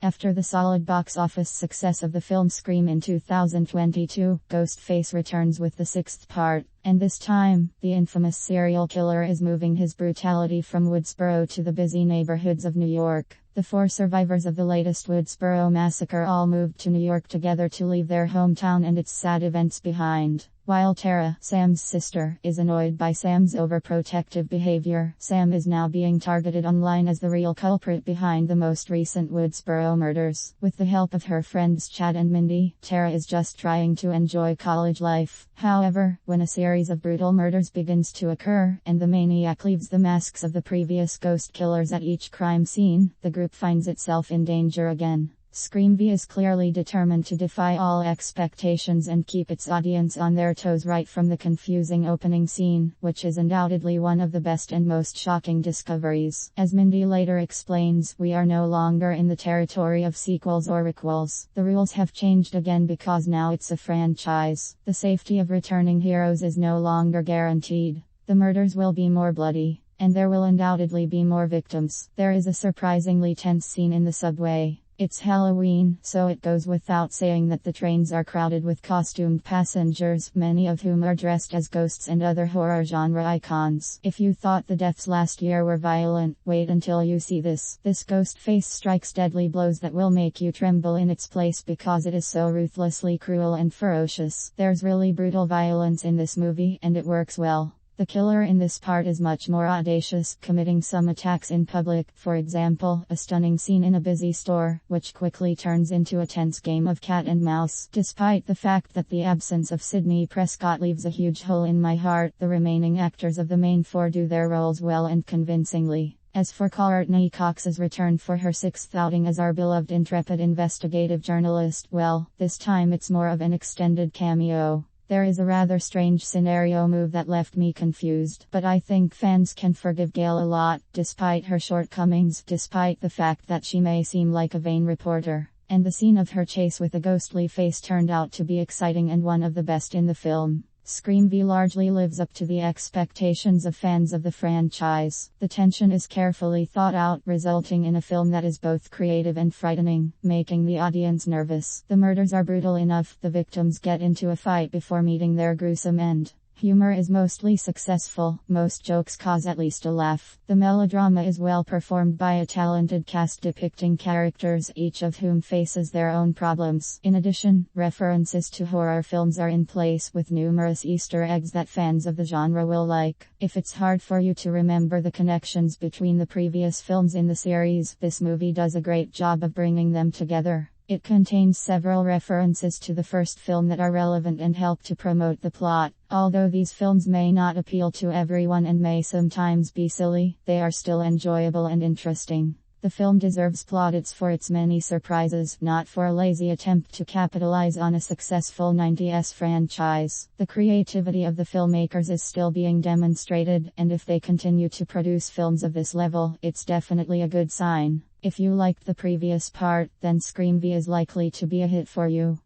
After the solid box office success of the film Scream in 2022, Ghostface returns with the sixth part, and this time, the infamous serial killer is moving his brutality from Woodsboro to the busy neighborhoods of New York. The four survivors of the latest Woodsboro massacre all moved to New York together to leave their hometown and its sad events behind. While Tara, Sam's sister, is annoyed by Sam's overprotective behavior, Sam is now being targeted online as the real culprit behind the most recent Woodsboro murders. With the help of her friends Chad and Mindy, Tara is just trying to enjoy college life. However, when a series of brutal murders begins to occur, and the maniac leaves the masks of the previous ghost killers at each crime scene, the group finds itself in danger again. Scream V is clearly determined to defy all expectations and keep its audience on their toes right from the confusing opening scene, which is undoubtedly one of the best and most shocking discoveries. As Mindy later explains, we are no longer in the territory of sequels or requels. The rules have changed again because now it's a franchise. The safety of returning heroes is no longer guaranteed. The murders will be more bloody, and there will undoubtedly be more victims. There is a surprisingly tense scene in the subway. It's Halloween, so it goes without saying that the trains are crowded with costumed passengers, many of whom are dressed as ghosts and other horror genre icons. If you thought the deaths last year were violent, wait until you see this. This Ghostface strikes deadly blows that will make you tremble in its place because it is so ruthlessly cruel and ferocious. There's really brutal violence in this movie, and it works well. The killer in this part is much more audacious, committing some attacks in public, for example, a stunning scene in a busy store, which quickly turns into a tense game of cat and mouse. Despite the fact that the absence of Sidney Prescott leaves a huge hole in my heart, the remaining actors of the main four do their roles well and convincingly. As for Courtney Cox's return for her sixth outing as our beloved intrepid investigative journalist, well, this time it's more of an extended cameo. There is a rather strange scenario move that left me confused, but I think fans can forgive Gail a lot, despite her shortcomings, despite the fact that she may seem like a vain reporter. And the scene of her chase with a ghostly face turned out to be exciting and one of the best in the film. Scream V largely lives up to the expectations of fans of the franchise. The tension is carefully thought out, resulting in a film that is both creative and frightening, making the audience nervous. The murders are brutal enough, the victims get into a fight before meeting their gruesome end. Humor is mostly successful, most jokes cause at least a laugh. The melodrama is well performed by a talented cast depicting characters, each of whom faces their own problems. In addition, references to horror films are in place with numerous Easter eggs that fans of the genre will like. If it's hard for you to remember the connections between the previous films in the series, this movie does a great job of bringing them together. It contains several references to the first film that are relevant and help to promote the plot. Although these films may not appeal to everyone and may sometimes be silly, they are still enjoyable and interesting. The film deserves plaudits for its many surprises, not for a lazy attempt to capitalize on a successful 90s franchise. The creativity of the filmmakers is still being demonstrated, and if they continue to produce films of this level, it's definitely a good sign. If you liked the previous part, then Scream V is likely to be a hit for you.